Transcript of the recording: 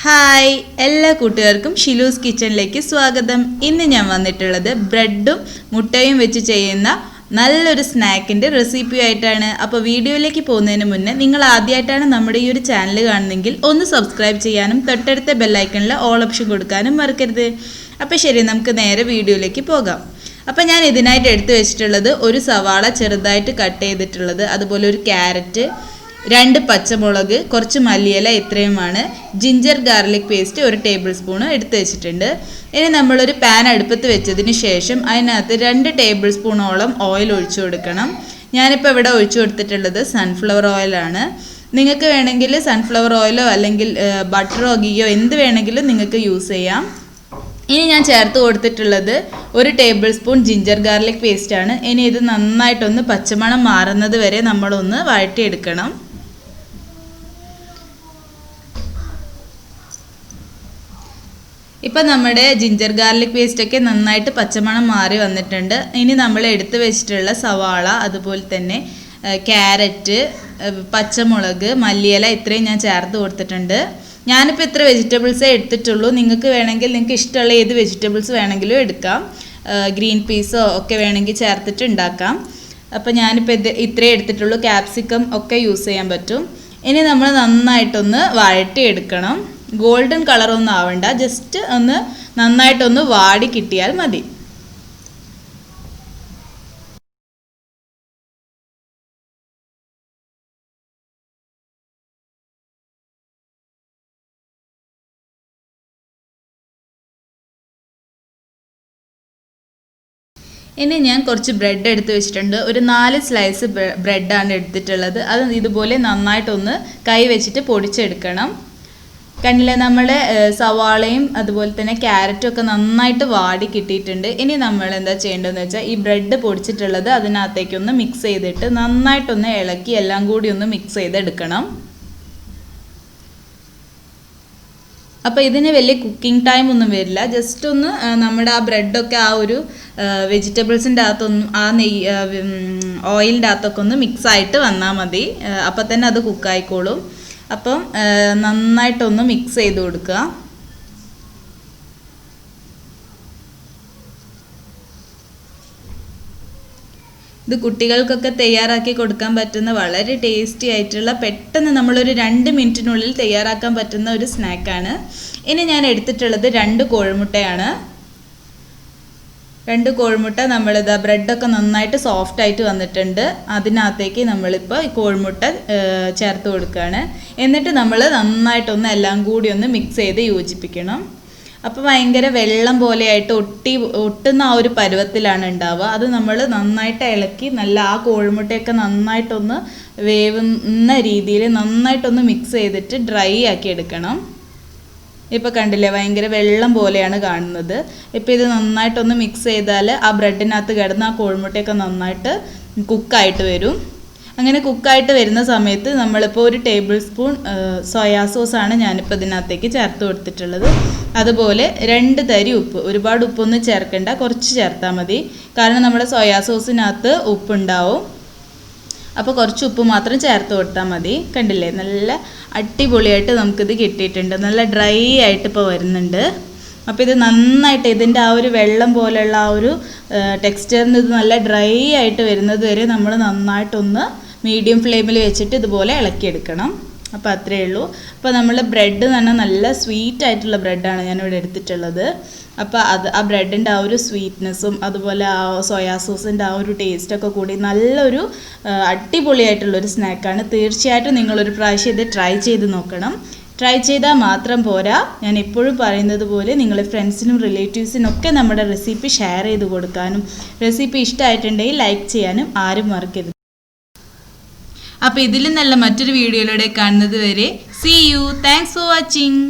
Hi എല്ലാ കൂട്ടുകാർക്കും ഷിലൂസ് കിച്ചണിലേക്ക് സ്വാഗതം. ഇന്ന് ഞാൻ വന്നിട്ടുള്ളത് ബ്രെഡും മുട്ടയും വെച്ച് ചെയ്യുന്ന നല്ലൊരു സ്നാക്കിൻ്റെ റെസിപ്പി ആയിട്ടാണ്. അപ്പോൾ വീഡിയോയിലേക്ക് പോകുന്നതിന് മുന്നേ നിങ്ങൾ ആദ്യമായിട്ടാണ് നമ്മുടെ ഈ ഒരു ചാനൽ കാണുന്നതെങ്കിൽ ഒന്ന് സബ്സ്ക്രൈബ് ചെയ്യാനും തൊട്ടടുത്ത ബെല്ലൈക്കണിൽ ഓൾ ഓപ്ഷൻ കൊടുക്കാനും മറക്കരുത്. അപ്പോൾ ശരി, നമുക്ക് നേരെ വീഡിയോയിലേക്ക് പോകാം. അപ്പോൾ ഞാൻ ഇതിനായിട്ട് എടുത്തു വെച്ചിട്ടുള്ളത് ഒരു സവാള ചെറുതായിട്ട് കട്ട് ചെയ്തിട്ടുള്ളത്, അതുപോലെ ഒരു ക്യാരറ്റ്, 2 പച്ചമുളക്, കുറച്ച് മല്ലിയില, ഇത്രയുമാണ്. Ginger garlic paste 1 table spoon എടുത്ത് വെച്ചിട്ടുണ്ട്. ഇനി നമ്മളൊരു പാൻ അടുപ്പത്ത് വെച്ചതിന് ശേഷം അതിനകത്ത് 2 ടേബിൾ സ്പൂണോളം ഓയിൽ ഒഴിച്ചു കൊടുക്കണം. ഞാനിപ്പോൾ ഇവിടെ ഒഴിച്ചു കൊടുത്തിട്ടുള്ളത് സൺഫ്ലവർ ഓയിലാണ്. നിങ്ങൾക്ക് വേണമെങ്കിൽ സൺഫ്ലവർ ഓയിലോ അല്ലെങ്കിൽ ബട്ടറോ ഗീയോ എന്ത് വേണമെങ്കിലും നിങ്ങൾക്ക് യൂസ് ചെയ്യാം. ഇനി ഞാൻ ചേർത്ത് കൊടുത്തിട്ടുള്ളത് 1 ടേബിൾ സ്പൂൺ ജിഞ്ചർ ഗാർലിക് പേസ്റ്റാണ്. ഇനി ഇത് നന്നായിട്ടൊന്ന് പച്ചമണം മാറുന്നത് വരെ നമ്മളൊന്ന് വഴറ്റിയെടുക്കണം. ഇപ്പം നമ്മുടെ ജിഞ്ചർ ഗാർലിക് പേസ്റ്റൊക്കെ നന്നായിട്ട് പച്ചമണം മാറി വന്നിട്ടുണ്ട്. ഇനി നമ്മൾ എടുത്തു വെച്ചിട്ടുള്ള സവാള, അതുപോലെ തന്നെ ക്യാരറ്റ്, പച്ചമുളക്, മല്ലിയില, ഇത്രയും ഞാൻ ചേർത്ത് കൊടുത്തിട്ടുണ്ട്. ഞാനിപ്പോൾ ഇത്ര വെജിറ്റബിൾസേ എടുത്തിട്ടുള്ളൂ. നിങ്ങൾക്ക് വേണമെങ്കിൽ നിങ്ങൾക്ക് ഇഷ്ടമുള്ള ഏത് വെജിറ്റബിൾസ് വേണമെങ്കിലും എടുക്കാം. ഗ്രീൻ പീസോ ഒക്കെ വേണമെങ്കിൽ ചേർത്തിട്ട് ഉണ്ടാക്കാം. അപ്പോൾ ഞാനിപ്പോൾ ഇത്രയും എടുത്തിട്ടുള്ളൂ. ക്യാപ്സിക്കം ഒക്കെ യൂസ് ചെയ്യാൻ പറ്റും. ഇനി നമ്മൾ നന്നായിട്ടൊന്ന് വഴറ്റിയെടുക്കണം. ഗോൾഡൻ കളറൊന്നും ആവണ്ട, ജസ്റ്റ് ഒന്ന് നന്നായിട്ടൊന്ന് വാടി കിട്ടിയാൽ മതി. ഇനി ഞാൻ കുറച്ച് ബ്രെഡ് എടുത്ത് വെച്ചിട്ടുണ്ട്. ഒരു 4 സ്ലൈസ് ബ്രെഡാണ് എടുത്തിട്ടുള്ളത്. അത് ഇതുപോലെ നന്നായിട്ടൊന്ന് കൈ വെച്ചിട്ട് പൊടിച്ചെടുക്കണം. കണ്ടില്ലേ, നമ്മുടെ സവാളയും അതുപോലെ തന്നെ ക്യാരറ്റും ഒക്കെ നന്നായിട്ട് വാടി കിട്ടിയിട്ടുണ്ട്. ഇനി നമ്മൾ എന്താ ചെയ്യേണ്ടതെന്ന് വെച്ചാൽ ഈ ബ്രെഡ് പൊടിച്ചിട്ടുള്ളത് അതിനകത്തേക്കൊന്ന് മിക്സ് ചെയ്തിട്ട് നന്നായിട്ടൊന്ന് ഇളക്കി എല്ലാം കൂടി ഒന്ന് മിക്സ് ചെയ്തെടുക്കണം. അപ്പോൾ ഇതിന് വലിയ കുക്കിംഗ് ടൈം ഒന്നും വരില്ല. ജസ്റ്റ് ഒന്ന് നമ്മുടെ ആ ബ്രെഡൊക്കെ ആ ഒരു വെജിറ്റബിൾസിൻ്റെ അകത്തൊന്നും ആ ഓയിലിൻ്റെ അകത്തൊക്കെ ഒന്ന് മിക്സായിട്ട് വന്നാൽ മതി. അപ്പം തന്നെ അത് കുക്കായിക്കോളും. അപ്പം നന്നായിട്ടൊന്ന് മിക്സ് ചെയ്ത് കൊടുക്കുക. ഇത് കുട്ടികൾക്കൊക്കെ തയ്യാറാക്കി കൊടുക്കാൻ പറ്റുന്ന വളരെ ടേസ്റ്റി ആയിട്ടുള്ള, പെട്ടെന്ന് നമ്മളൊരു 2 മിനിറ്റിനുള്ളിൽ തയ്യാറാക്കാൻ പറ്റുന്ന ഒരു സ്നാക്കാണ്. ഇനി ഞാൻ എടുത്തിട്ടുള്ളത് 2 കോഴിമുട്ടയാണ്. 2 കോഴിമുട്ട നമ്മളിതാ ബ്രെഡൊക്കെ നന്നായിട്ട് സോഫ്റ്റ് ആയിട്ട് വന്നിട്ടുണ്ട്. അതിനകത്തേക്ക് നമ്മളിപ്പോൾ ഈ കോഴിമുട്ട ചേർത്ത് കൊടുക്കുകയാണ്. എന്നിട്ട് നമ്മൾ നന്നായിട്ടൊന്ന് എല്ലാം കൂടി ഒന്ന് മിക്സ് ചെയ്ത് യോജിപ്പിക്കണം. അപ്പോൾ ഭയങ്കര വെള്ളം പോലെയായിട്ട് ഒട്ടുന്ന ആ ഒരു പരുവത്തിലാണ് ഉണ്ടാവുക. അത് നമ്മൾ നന്നായിട്ട് ഇളക്കി നല്ല ആ കോഴിമുട്ടയൊക്കെ നന്നായിട്ടൊന്ന് വേവുന്ന രീതിയിൽ നന്നായിട്ടൊന്ന് മിക്സ് ചെയ്തിട്ട് ഡ്രൈ ആക്കി എടുക്കണം. ഇപ്പോൾ കണ്ടില്ലേ, ഭയങ്കര വെള്ളം പോലെയാണ് കാണുന്നത്. ഇപ്പോൾ ഇത് നന്നായിട്ടൊന്ന് മിക്സ് ചെയ്താൽ ആ ബ്രെഡിനകത്ത് കിടന്ന് ആ കോഴിമുട്ടയൊക്കെ നന്നായിട്ട് കുക്കായിട്ട് വരും. അങ്ങനെ കുക്കായിട്ട് വരുന്ന സമയത്ത് നമ്മളിപ്പോൾ 1 ടേബിൾ സ്പൂൺ സോയാ സോസാണ് ഞാനിപ്പോൾ ഇതിനകത്തേക്ക് ചേർത്ത് കൊടുത്തിട്ടുള്ളത്. അതുപോലെ 2 തരി ഉപ്പ്. ഒരുപാട് ഉപ്പൊന്നും ചേർക്കണ്ട, കുറച്ച് ചേർത്താൽ മതി. കാരണം നമ്മുടെ സോയാ സോസിനകത്ത് ഉപ്പുണ്ടാവും. അപ്പോൾ കുറച്ച് ഉപ്പ് മാത്രം ചേർത്ത് കൊടുത്താൽ മതി. കണ്ടില്ലേ, നല്ല അടിപൊളിയായിട്ട് നമുക്കിത് കിട്ടിയിട്ടുണ്ട്. നല്ല ഡ്രൈ ആയിട്ട് ഇപ്പോൾ വരുന്നുണ്ട്. അപ്പോൾ ഇത് നന്നായിട്ട് ഇതിൻ്റെ ആ ഒരു വെള്ളം പോലെയുള്ള ആ ഒരു ടെക്സ്ചറിന് ഇത് നല്ല ഡ്രൈ ആയിട്ട് വരുന്നത് വരെ നമ്മൾ നന്നായിട്ടൊന്ന് മീഡിയം ഫ്ലെയിമിൽ വെച്ചിട്ട് ഇതുപോലെ ഇളക്കിയെടുക്കണം. അപ്പോൾ അത്രയേ ഉള്ളൂ. അപ്പോൾ നമ്മൾ ബ്രെഡ് തന്നെ നല്ല സ്വീറ്റ് ആയിട്ടുള്ള ബ്രെഡാണ് ഞാനിവിടെ എടുത്തിട്ടുള്ളത്. അപ്പോൾ ആ ബ്രെഡിൻ്റെ ആ ഒരു സ്വീറ്റ്നെസ്സും അതുപോലെ ആ സോയാ സോസിൻ്റെ ആ ഒരു ടേസ്റ്റൊക്കെ കൂടി നല്ലൊരു അടിപൊളിയായിട്ടുള്ളൊരു സ്നാക്കാണ്. തീർച്ചയായിട്ടും നിങ്ങളൊരു പ്രാവശ്യം ഇത് ട്രൈ ചെയ്ത് നോക്കണം. ട്രൈ ചെയ്താൽ മാത്രം പോരാ, ഞാൻ എപ്പോഴും പറയുന്നത് പോലെ നിങ്ങൾ ഫ്രണ്ട്സിനും റിലേറ്റീവ്സിനും ഒക്കെ നമ്മുടെ റെസിപ്പി ഷെയർ ചെയ്ത് കൊടുക്കാനും, റെസിപ്പി ഇഷ്ടമായിട്ടുണ്ടെങ്കിൽ ലൈക്ക് ചെയ്യാനും ആരും മറക്കരുത്. അപ്പോൾ ഇതിലും നല്ല മറ്റൊരു വീഡിയോയിലൂടെ കാണുന്നത് വരെ see you. Thanks for watching.